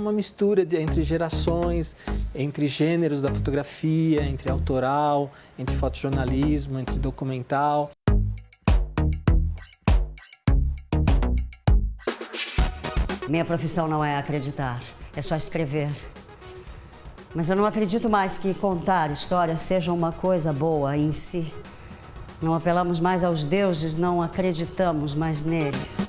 uma mistura entre gerações, entre gêneros da fotografia, entre autoral, entre fotojornalismo, entre documental. Minha profissão não é acreditar, é só escrever. Mas eu não acredito mais que contar histórias seja uma coisa boa em si. Não apelamos mais aos deuses, não acreditamos mais neles.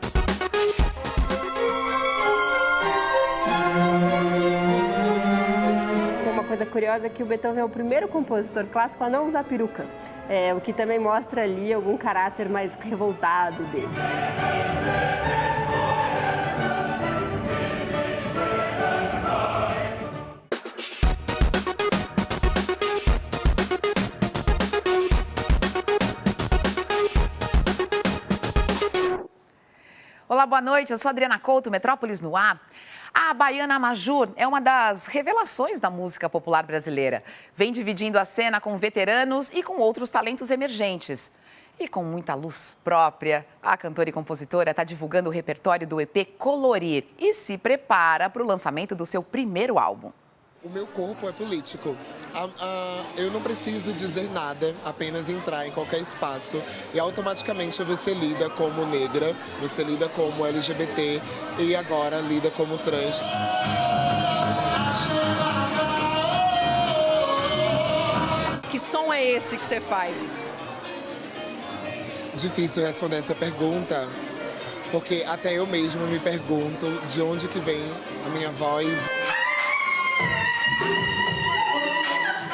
Tem uma coisa curiosa que o Beethoven é o primeiro compositor clássico a não usar peruca. O que também mostra ali algum caráter mais revoltado dele. Olá, boa noite. Eu sou Adriana Couto, Metrópolis no ar. A baiana Majur é uma das revelações da música popular brasileira. Vem dividindo a cena com veteranos e com outros talentos emergentes. E com muita luz própria, a cantora e compositora está divulgando o repertório do EP Colorir e se prepara para o lançamento do seu primeiro álbum. O meu corpo é político. Eu não preciso dizer nada, apenas entrar em qualquer espaço e automaticamente você lida como negra, você lida como LGBT e agora lida como trans. Que som é esse que você faz? Difícil responder essa pergunta, porque até eu mesma me pergunto de onde que vem a minha voz.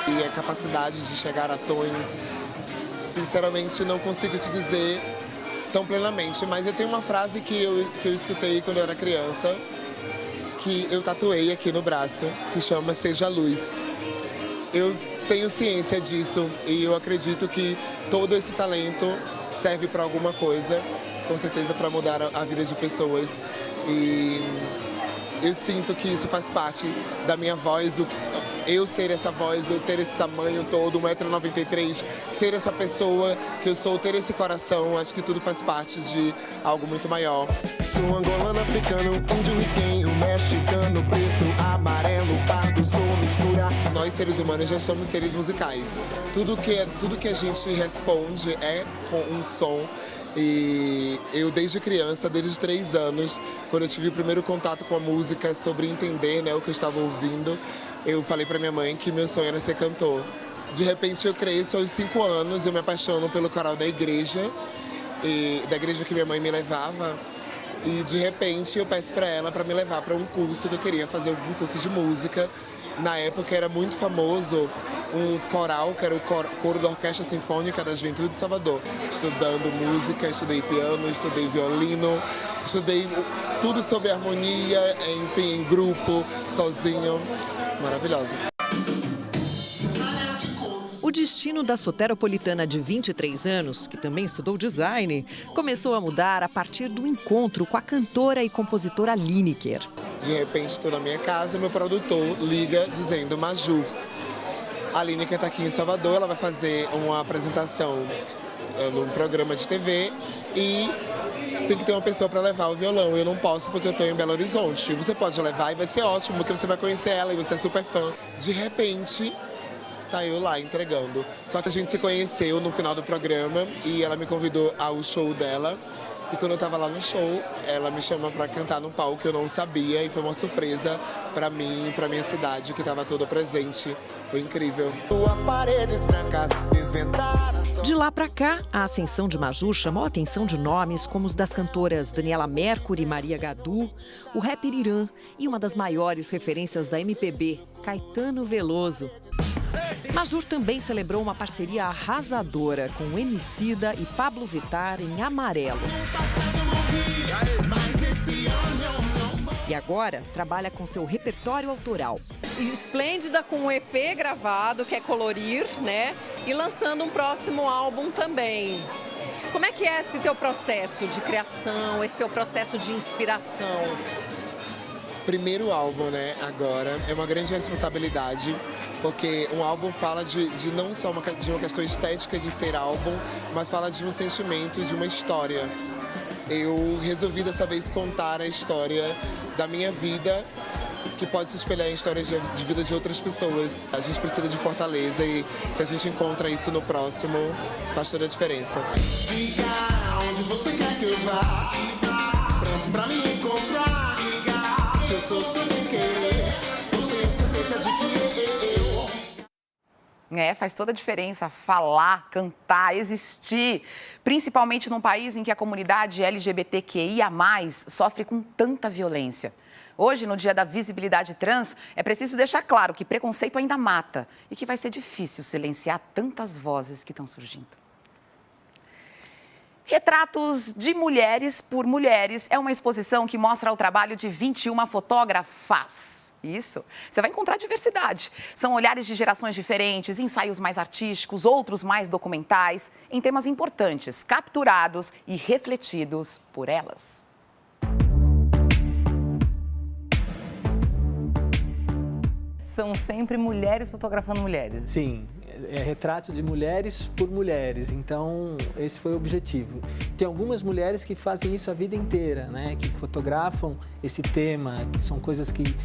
E a capacidade de chegar a tons, sinceramente não consigo te dizer tão plenamente, mas eu tenho uma frase que eu escutei quando eu era criança, que eu tatuei aqui no braço, se chama Seja Luz. Eu tenho ciência disso e eu acredito que todo esse talento serve para alguma coisa, com certeza para mudar a vida de pessoas. E eu sinto que isso faz parte da minha voz, eu ser essa voz, eu ter esse tamanho todo, 1,93 m, ser essa pessoa que eu sou, ter esse coração, acho que tudo faz parte de algo muito maior. Sou angolano, africano, índio, riquenho, mexicano, preto, amarelo, pardo, sou mistura. Nós, seres humanos, já somos seres musicais. Tudo que a gente responde é com um som. E eu, desde criança, desde os 3 anos, quando eu tive o primeiro contato com a música, sobre entender, né, o que eu estava ouvindo, eu falei para minha mãe que meu sonho era ser cantor. De repente eu cresço, aos 5 anos, eu me apaixono pelo coral da igreja que minha mãe me levava. E de repente eu peço para ela para me levar para um curso que eu queria fazer, um curso de música. Na época era muito famoso um coral, que era o coro da Orquestra Sinfônica da Juventude de Salvador. Estudando música, estudei piano, estudei violino, estudei tudo sobre harmonia, enfim, em grupo, sozinho. Maravilhosa. O destino da soteropolitana de 23 anos, que também estudou design, começou a mudar a partir do encontro com a cantora e compositora Lineker. De repente estou na minha casa, meu produtor liga dizendo: Majur, a Lineker está aqui em Salvador, ela vai fazer uma apresentação num programa de TV e tem que ter uma pessoa para levar o violão. Eu não posso porque eu estou em Belo Horizonte. Você pode levar e vai ser ótimo, porque você vai conhecer ela e você é super fã. De repente, tá eu lá entregando. Só que a gente se conheceu no final do programa e ela me convidou ao show dela. E quando eu tava lá no show, ela me chamou para cantar no palco, eu não sabia, e foi uma surpresa para mim, para minha cidade, que estava toda presente. Foi incrível. As paredes brancas desventadas. De lá pra cá, a ascensão de Majur chamou a atenção de nomes como os das cantoras Daniela Mercury e Maria Gadu, o rapper Irã e uma das maiores referências da MPB, Caetano Veloso. Majur também celebrou uma parceria arrasadora com Emicida e Pablo Vittar em Amarelo. E agora trabalha com seu repertório autoral. Esplêndida, com um EP gravado, que é Colorir, né? E lançando um próximo álbum também. Como é que é esse teu processo de criação, esse teu processo de inspiração? Primeiro álbum, né, agora, é uma grande responsabilidade, porque um álbum fala de não só de uma questão estética de ser álbum, mas fala de um sentimento, de uma história. Eu resolvi dessa vez contar a história da minha vida que pode se espelhar em histórias de vida de outras pessoas. A gente precisa de fortaleza e se a gente encontra isso no próximo, faz toda a diferença. Diga onde você quer que eu vá, pronto pra me encontrar. Diga que eu sou sem querer, pois tenho certeza de que Faz toda a diferença falar, cantar, existir, principalmente num país em que a comunidade LGBTQIA+, sofre com tanta violência. Hoje, no Dia da Visibilidade Trans, é preciso deixar claro que preconceito ainda mata e que vai ser difícil silenciar tantas vozes que estão surgindo. Retratos de Mulheres por Mulheres é uma exposição que mostra o trabalho de 21 fotógrafas. Isso, você vai encontrar diversidade. São olhares de gerações diferentes, ensaios mais artísticos, outros mais documentais, em temas importantes, capturados e refletidos por elas. São sempre mulheres fotografando mulheres. Sim, é retrato de mulheres por mulheres, então esse foi o objetivo. Tem algumas mulheres que fazem isso a vida inteira, né? Que fotografam esse tema, que são coisas que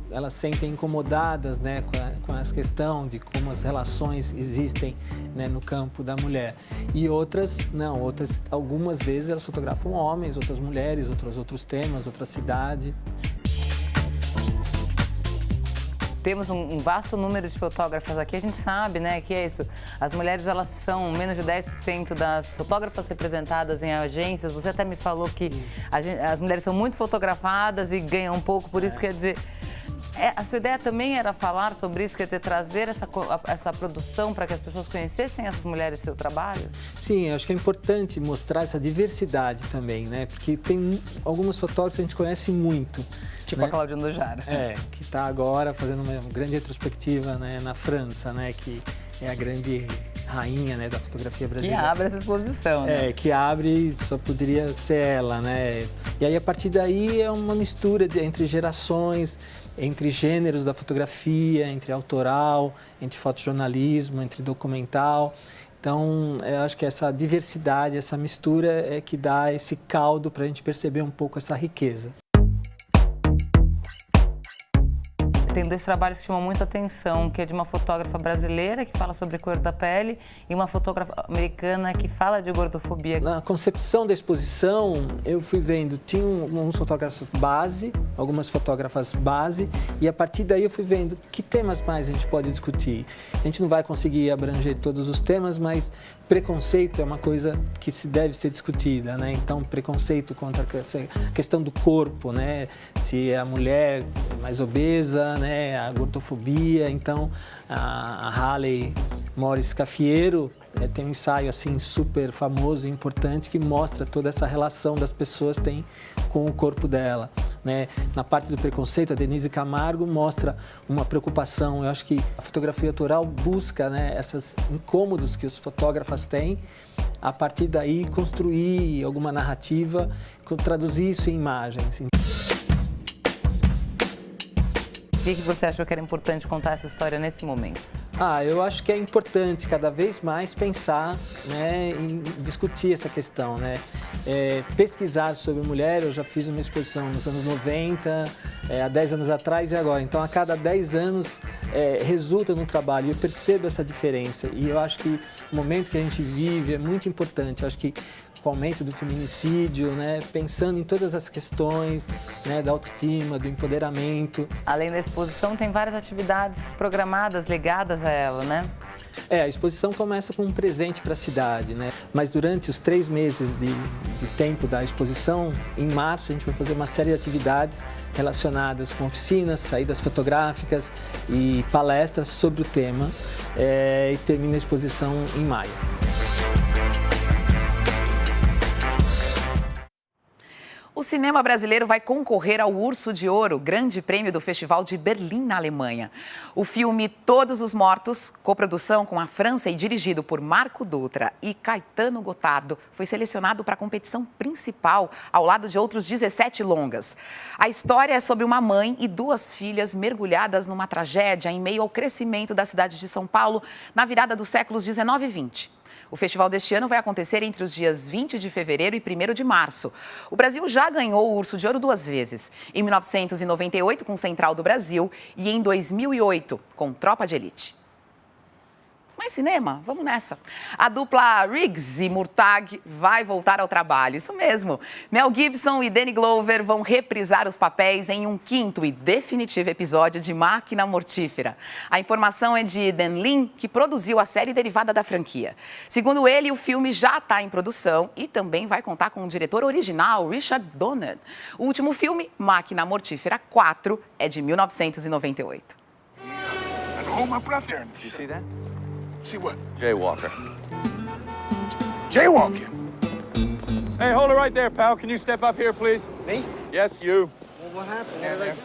elas sentem incomodadas, né? Com essa questão de como as relações existem, né? No campo da mulher. E outras, não, algumas vezes elas fotografam homens, outras mulheres, outros temas, outra cidade. Temos um vasto número de fotógrafas aqui, a gente sabe, né, que é isso. As mulheres, elas são menos de 10% das fotógrafas representadas em agências. Você até me falou que as mulheres são muito fotografadas e ganham um pouco, por isso quer dizer... a sua ideia também era falar sobre isso, quer dizer, trazer essa produção para que as pessoas conhecessem essas mulheres e seu trabalho? Sim, eu acho que é importante mostrar essa diversidade também, né? Porque tem algumas fotógrafas que a gente conhece muito. Tipo, né? A Cláudia Andojara. Que está agora fazendo uma grande retrospectiva, né, na França, né? Que é a grande rainha, né, da fotografia brasileira. Que abre essa exposição, né? Que abre, só poderia ser ela, né? E aí, a partir daí, é uma mistura entre gerações, entre gêneros da fotografia, entre autoral, entre fotojornalismo, entre documental. Então, eu acho que essa diversidade, essa mistura é que dá esse caldo para a gente perceber um pouco essa riqueza. Tem dois trabalhos que chamam muito a atenção, que é de uma fotógrafa brasileira que fala sobre cor da pele e uma fotógrafa americana que fala de gordofobia. Na concepção da exposição, eu fui vendo, tinha uns fotógrafos base, algumas fotógrafas base, e a partir daí eu fui vendo que temas mais a gente pode discutir. A gente não vai conseguir abranger todos os temas, mas preconceito é uma coisa que se deve ser discutida, né? Então, preconceito contra a questão do corpo, né? Se a mulher é mais obesa, né? A gordofobia. Então, a Halle Morris Cafiero tem um ensaio assim super famoso e importante que mostra toda essa relação das pessoas têm com o corpo dela, né? Na parte do preconceito, a Denise Camargo mostra uma preocupação. Eu acho que a fotografia autoral busca, né, esses incômodos que os fotógrafos têm, a partir daí construir alguma narrativa, traduzir isso em imagens. Por que você achou que era importante contar essa história nesse momento? Eu acho que é importante cada vez mais pensar, né, em discutir essa questão, né? Pesquisar sobre mulher, eu já fiz uma exposição nos anos 90, há 10 anos atrás e agora. Então, a cada 10 anos resulta num trabalho e eu percebo essa diferença. E eu acho que o momento que a gente vive é muito importante. Eu acho que com o aumento do feminicídio, né, pensando em todas as questões, né, da autoestima, do empoderamento. Além da exposição, tem várias atividades programadas ligadas a ela, né? A exposição começa com um presente para a cidade, né? Mas durante os 3 meses de tempo da exposição, em março, a gente vai fazer uma série de atividades relacionadas com oficinas, saídas fotográficas e palestras sobre o tema, e termina a exposição em maio. O cinema brasileiro vai concorrer ao Urso de Ouro, grande prêmio do Festival de Berlim, na Alemanha. O filme Todos os Mortos, coprodução com a França e dirigido por Marco Dutra e Caetano Gotardo, foi selecionado para a competição principal, ao lado de outros 17 longas. A história é sobre uma mãe e 2 filhas mergulhadas numa tragédia em meio ao crescimento da cidade de São Paulo, na virada dos séculos 19 e 20. O festival deste ano vai acontecer entre os dias 20 de fevereiro e 1º de março. O Brasil já ganhou o Urso de Ouro 2 vezes. Em 1998, com Central do Brasil, e em 2008, com Tropa de Elite. Mais cinema? Vamos nessa. A dupla Riggs e Murtagh vai voltar ao trabalho, isso mesmo. Mel Gibson e Danny Glover vão reprisar os papéis em um 5º e definitivo episódio de Máquina Mortífera. A informação é de Dan Lin, que produziu a série derivada da franquia. Segundo ele, o filme já está em produção e também vai contar com o diretor original, Richard Donner. O último filme, Máquina Mortífera 4, é de 1998. Hold my breath there. Did you see that? See what? Jaywalker. Jaywalking. Hey, hold it right there, pal. Can you step up here, please? Me? Yes, you. Well, what happened? What did I do?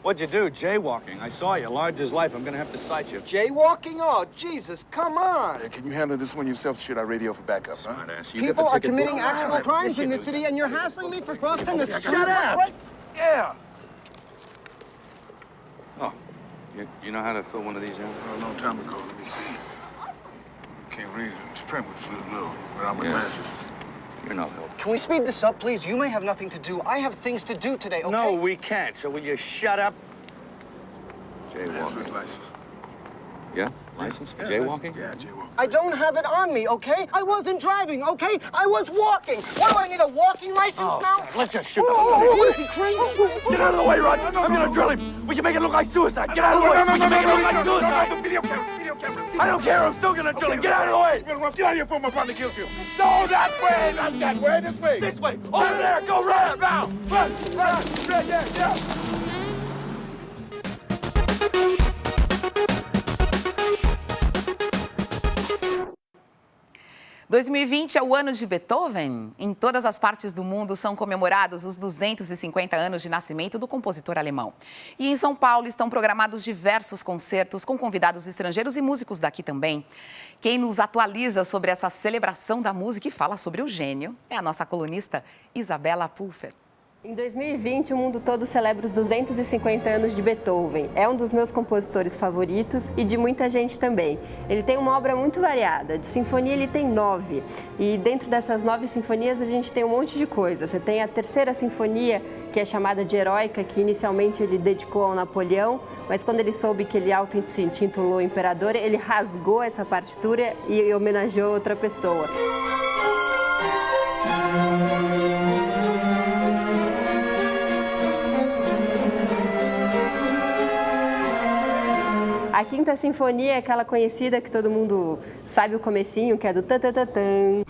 What'd you do? Jaywalking. I saw you. Large as life. I'm gonna have to cite you. Jaywalking? Oh, Jesus, come on. Hey, can you handle this one yourself, or should I radio for backup, huh? Smartass. You People got the are ticket committing book? actual crimes in this city, and you're hassling me for crossing the street. Shut up! Yeah. Oh, you know how to fill one of these out? A long time ago. Let me see. Can't read it. It's print with a little without my glasses. You're no help. Can we speed this up, please? You may have nothing to do. I have things to do today, okay? No, we can't. So will you shut up? That's Jaywalking. his license. Yeah? License? Yeah, Jaywalking? Yeah, jaywalking. I don't have it on me, okay? I wasn't driving, okay? I was walking. What, do I need a walking license now? Let's just shoot What is he, crazy? Get out of the way, Roger. I'm gonna drill him. We can make it look like suicide. Get out of the way. We can make it look like suicide. Video camera. I don't care. I'm still gonna drill him. Get out of the way. Get out of here before my brother kills you. No, that way. Not that way. This way. This way. Over there. Go right now. Run. Yeah. 2020 é o ano de Beethoven. Em todas as partes do mundo são comemorados os 250 anos de nascimento do compositor alemão. E em São Paulo estão programados diversos concertos com convidados estrangeiros e músicos daqui também. Quem nos atualiza sobre essa celebração da música e fala sobre o gênio é a nossa colunista Isabela Pulfer. Em 2020, o mundo todo celebra os 250 anos de Beethoven. É um dos meus compositores favoritos e de muita gente também. Ele tem uma obra muito variada. De sinfonia, ele tem 9. E dentro dessas 9 sinfonias, a gente tem um monte de coisa. Você tem a terceira sinfonia, que é chamada de Heróica, que inicialmente ele dedicou ao Napoleão, mas quando ele soube que ele se intitulou Imperador, ele rasgou essa partitura e homenageou outra pessoa. A Quinta Sinfonia é aquela conhecida que todo mundo sabe o comecinho, que é do tan-tan-tan-tan.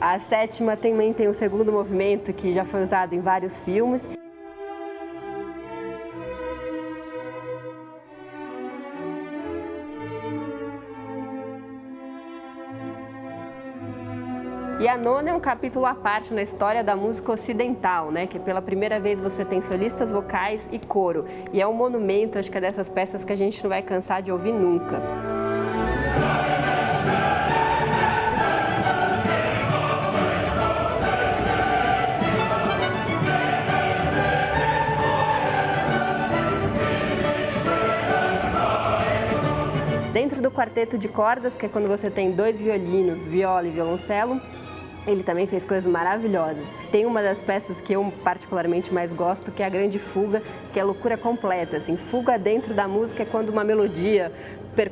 A sétima também tem o segundo movimento, que já foi usado em vários filmes. E a nona é um capítulo à parte na história da música ocidental, né? Que pela primeira vez você tem solistas vocais e coro. E é um monumento, acho que é dessas peças que a gente não vai cansar de ouvir nunca. Dentro do quarteto de cordas, que é quando você tem 2 violinos, viola e violoncelo, ele também fez coisas maravilhosas. Tem uma das peças que eu particularmente mais gosto, que é a Grande Fuga, que é loucura completa. Assim, fuga dentro da música é quando uma melodia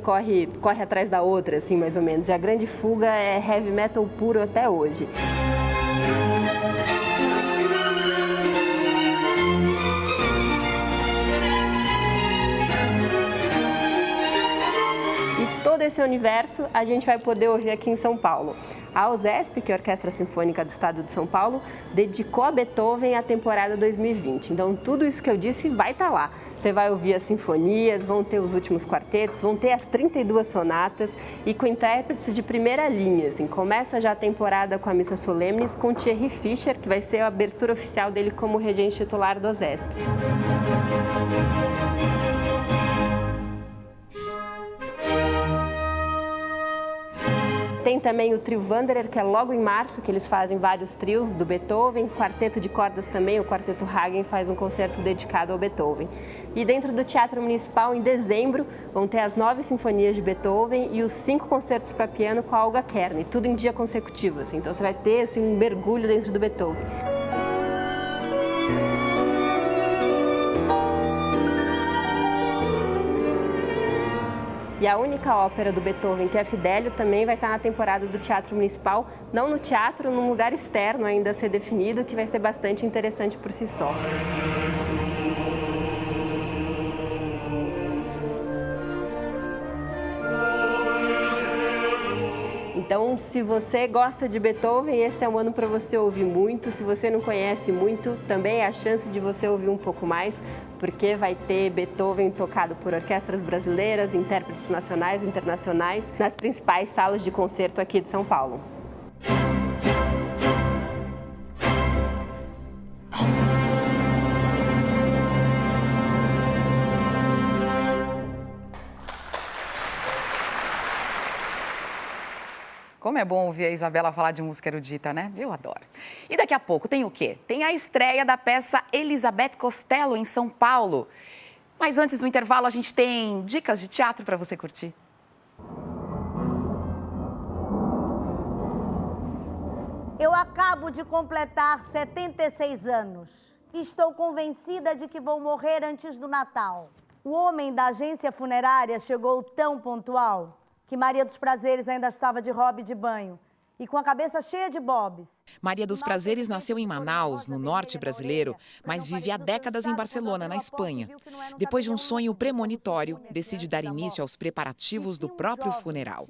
corre atrás da outra, assim, mais ou menos. E a Grande Fuga é heavy metal puro até hoje. Todo esse universo a gente vai poder ouvir aqui em São Paulo. A USESP, que é a Orquestra Sinfônica do Estado de São Paulo, dedicou a Beethoven a temporada 2020. Então, tudo isso que eu disse vai estar lá. Você vai ouvir as sinfonias, vão ter os últimos quartetos, vão ter as 32 sonatas e com intérpretes de primeira linha. Assim. Começa já a temporada com a Missa Solemnis com Thierry Fischer, que vai ser a abertura oficial dele como regente titular do USESP. também o trio Wanderer, que é logo em março, que eles fazem vários trios do Beethoven. Quarteto de cordas também, o Quarteto Hagen faz um concerto dedicado ao Beethoven. E dentro do Teatro Municipal, em dezembro, vão ter as 9 sinfonias de Beethoven e os 5 concertos para piano com a Olga Kern, tudo em dia consecutivo, assim. Então você vai ter assim, um mergulho dentro do Beethoven. E a única ópera do Beethoven, que é Fidelio, também vai estar na temporada do Teatro Municipal, não no teatro, num lugar externo ainda a ser definido, que vai ser bastante interessante por si só. Então, se você gosta de Beethoven, esse é um ano para você ouvir muito. Se você não conhece muito, também é a chance de você ouvir um pouco mais, porque vai ter Beethoven tocado por orquestras brasileiras, intérpretes nacionais e internacionais, nas principais salas de concerto aqui de São Paulo. Como é bom ouvir a Isabela falar de música erudita, né? Eu adoro. E daqui a pouco tem o quê? Tem a estreia da peça Elizabeth Costello em São Paulo. Mas antes do intervalo, a gente tem dicas de teatro para você curtir. Eu acabo de completar 76 anos. Estou convencida de que vou morrer antes do Natal. O homem da agência funerária chegou tão pontual que Maria dos Prazeres ainda estava de robe de banho e com a cabeça cheia de bobs. Maria dos Prazeres nasceu em Manaus, no norte brasileiro, mas vive há décadas em Barcelona, na Espanha. Depois de um sonho premonitório, decide dar início aos preparativos do próprio funeral.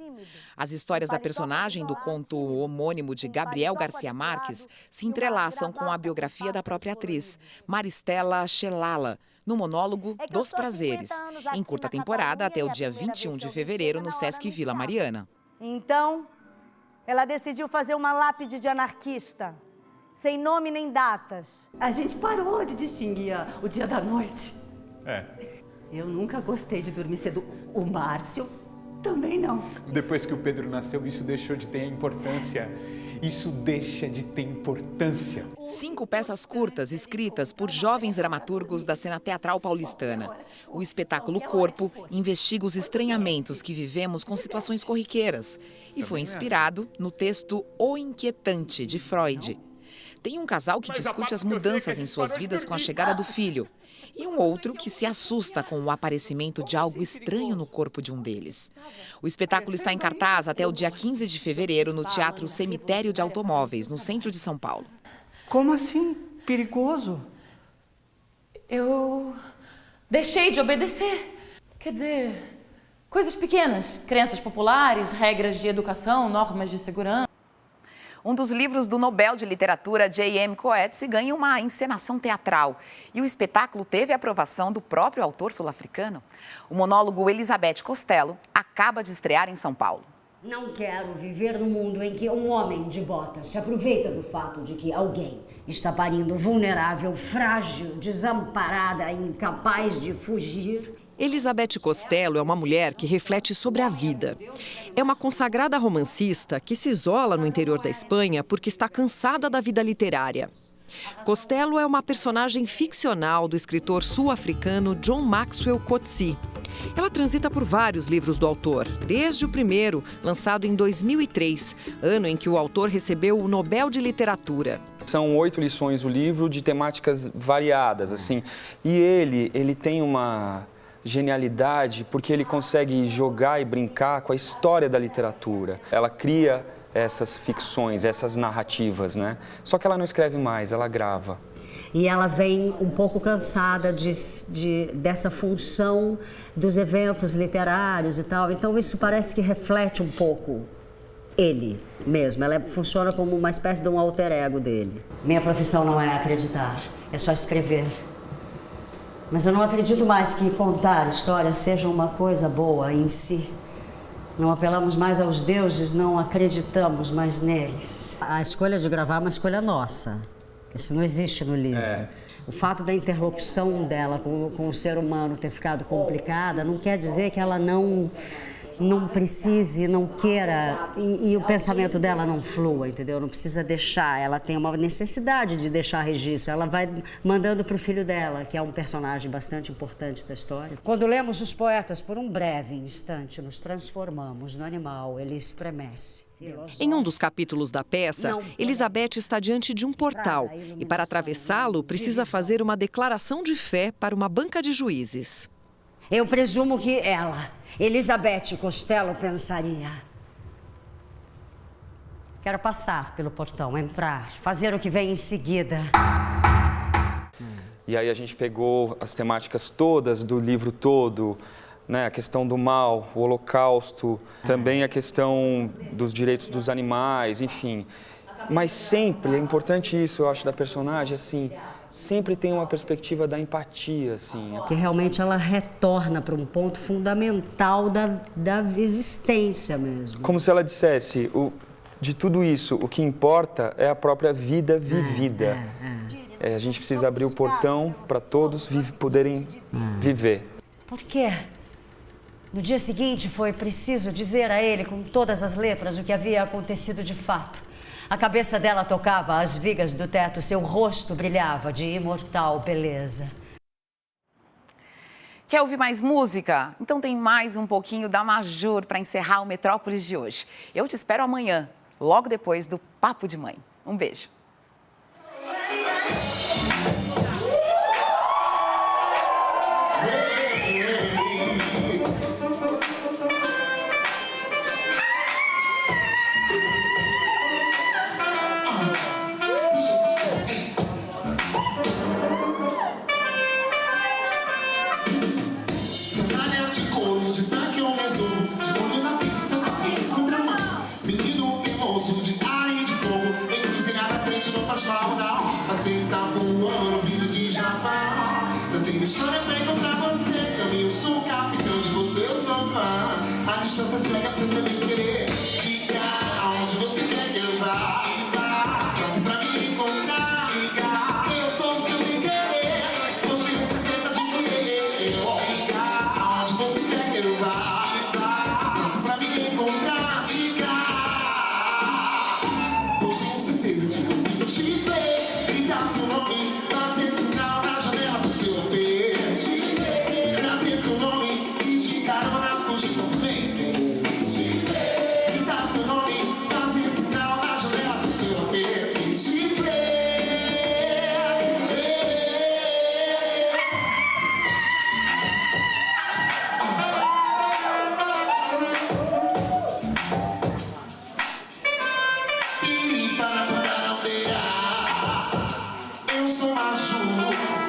As histórias da personagem do conto homônimo de Gabriel Garcia Marques se entrelaçam com a biografia da própria atriz, Maristela Xelala, no monólogo Dos Prazeres, em curta temporada até o dia 21 de fevereiro no Sesc Vila Mariana. Então, ela decidiu fazer uma lápide de anarquista, sem nome nem datas. A gente parou de distinguir o dia da noite. Eu nunca gostei de dormir cedo. O Márcio também não. Depois que o Pedro nasceu, isso deixou de ter importância. Isso deixa de ter importância. 5 peças curtas escritas por jovens dramaturgos da cena teatral paulistana. O espetáculo Corpo investiga os estranhamentos que vivemos com situações corriqueiras e foi inspirado no texto O Inquietante, de Freud. Tem um casal que discute as mudanças em suas vidas com a chegada do filho e um outro que se assusta com o aparecimento de algo estranho no corpo de um deles. O espetáculo está em cartaz até o dia 15 de fevereiro no Teatro Cemitério de Automóveis, no centro de São Paulo. Como assim? Perigoso? Eu deixei de obedecer. Quer dizer, coisas pequenas, crenças populares, regras de educação, normas de segurança. Um dos livros do Nobel de Literatura, J.M. Coetzee, ganha uma encenação teatral. E o espetáculo teve a aprovação do próprio autor sul-africano. O monólogo Elizabeth Costello acaba de estrear em São Paulo. Não quero viver num mundo em que um homem de botas se aproveita do fato de que alguém está parindo vulnerável, frágil, desamparada, incapaz de fugir. Elizabeth Costello é uma mulher que reflete sobre a vida. É uma consagrada romancista que se isola no interior da Espanha porque está cansada da vida literária. Costello é uma personagem ficcional do escritor sul-africano John Maxwell Coetzee. Ela transita por vários livros do autor, desde o primeiro, lançado em 2003, ano em que o autor recebeu o Nobel de Literatura. São 8 lições o livro de temáticas variadas, assim. E ele tem uma genialidade porque ele consegue jogar e brincar com a história da literatura. Ela cria essas ficções, essas narrativas, né? Só que ela não escreve mais, ela grava. E ela vem um pouco cansada dessa função dos eventos literários e tal. Então isso parece que reflete um pouco ele mesmo. Ela funciona como uma espécie de um alter ego dele. Minha profissão não é acreditar, é só escrever. Mas eu não acredito mais que contar histórias seja uma coisa boa em si. Não apelamos mais aos deuses, não acreditamos mais neles. A escolha de gravar é uma escolha nossa. Isso não existe no livro. O fato da interlocução dela com o ser humano ter ficado complicada não quer dizer que ela não não precise, não queira e o pensamento dela não flua, entendeu? Não precisa deixar, ela tem uma necessidade de deixar registro, ela vai mandando para o filho dela, que é um personagem bastante importante da história. Quando lemos os poetas, por um breve instante, nos transformamos no animal, ele estremece. Em um dos capítulos da peça, Elizabeth está diante de um portal e, para atravessá-lo, precisa fazer uma declaração de fé para uma banca de juízes. Eu presumo que ela, Elizabeth Costello, pensaria: quero passar pelo portão, entrar, fazer o que vem em seguida. E aí a gente pegou as temáticas todas do livro todo, né? A questão do mal, o holocausto, também a questão dos direitos dos animais, enfim. Mas sempre, é importante isso, eu acho, da personagem, assim, sempre tem uma perspectiva da empatia, assim. Que realmente ela retorna para um ponto fundamental da existência mesmo. Como se ela dissesse, de tudo isso, o que importa é a própria vida vivida. A gente precisa abrir o portão para todos poderem viver. Por quê? No dia seguinte foi preciso dizer a ele com todas as letras o que havia acontecido de fato. A cabeça dela tocava as vigas do teto, seu rosto brilhava de imortal beleza. Quer ouvir mais música? Então tem mais um pouquinho da Majur para encerrar o Metrópolis de hoje. Eu te espero amanhã, logo depois do Papo de Mãe. Um beijo. Assim tá voando, vindo de Japão. Trazendo história pra encontrar você. Caminho, sou o capitão de você, eu sou fã. A distância cega pra também querer. Diga aonde você quer que eu vá. Vamos pra me encontrar. Diga, eu sou o seu bem querer. Hoje tenho certeza de que diga aonde você quer que eu vá. Vamos pra me encontrar. Diga, hoje tenho certeza de que eu vim te ver. Gritar seu nome, fazer sinal na janela do seu peixe. Abrir seu nome e de carona fugir não vem. Gritar seu nome, fazer sinal na janela do seu peixe. Piri para mandar aldeia. Eu sou Majur.